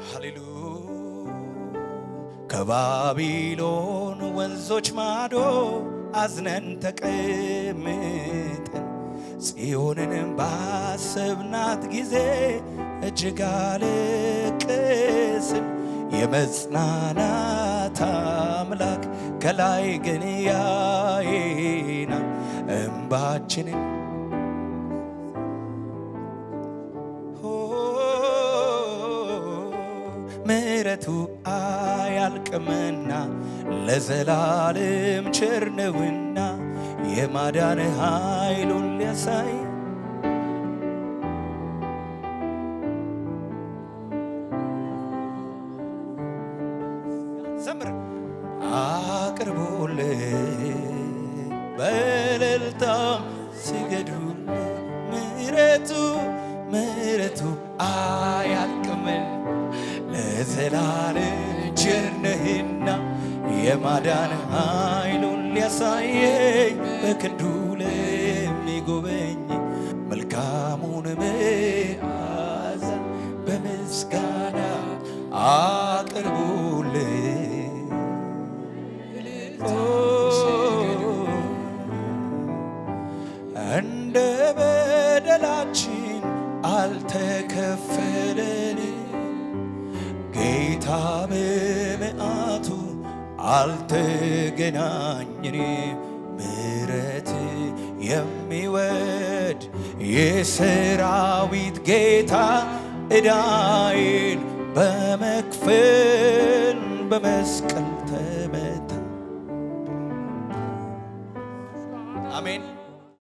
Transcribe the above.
ሃሌሉያ ከባቢሎን ወንዞች ማዶ አዝነን ተቀምጠን ጽዮንን ባሰብናት ጊዜ እጅግ አለቀስን። የመጽናናት አምላክ ከላይ ግን ያየናል እንባችንን። ምሕረቱ አያልቅምና ለዘላለም ቸር ነውና የማዳን ኃይሉን ሊያሳይ ዘምር አቅርቦልን በእልልታም ስገዱልን። ምሕረቱ አያልቅም ለዘላለም ቸር ነህና የማዳን ኃይሉን ሊያሳየኝ በክንዱ ለሚጎበኝ መልካሙን መዓዛ በምስጋና አቅርቡልኝ። እንደ በደላችን አልተከፈለን ጌታ በመዓቱ አልተገናኘን። ምሕረት የሚወድ የሰራዊት ጌታ ዕዳዬን በመክፈል በመስቀል ተመታ። አሜን።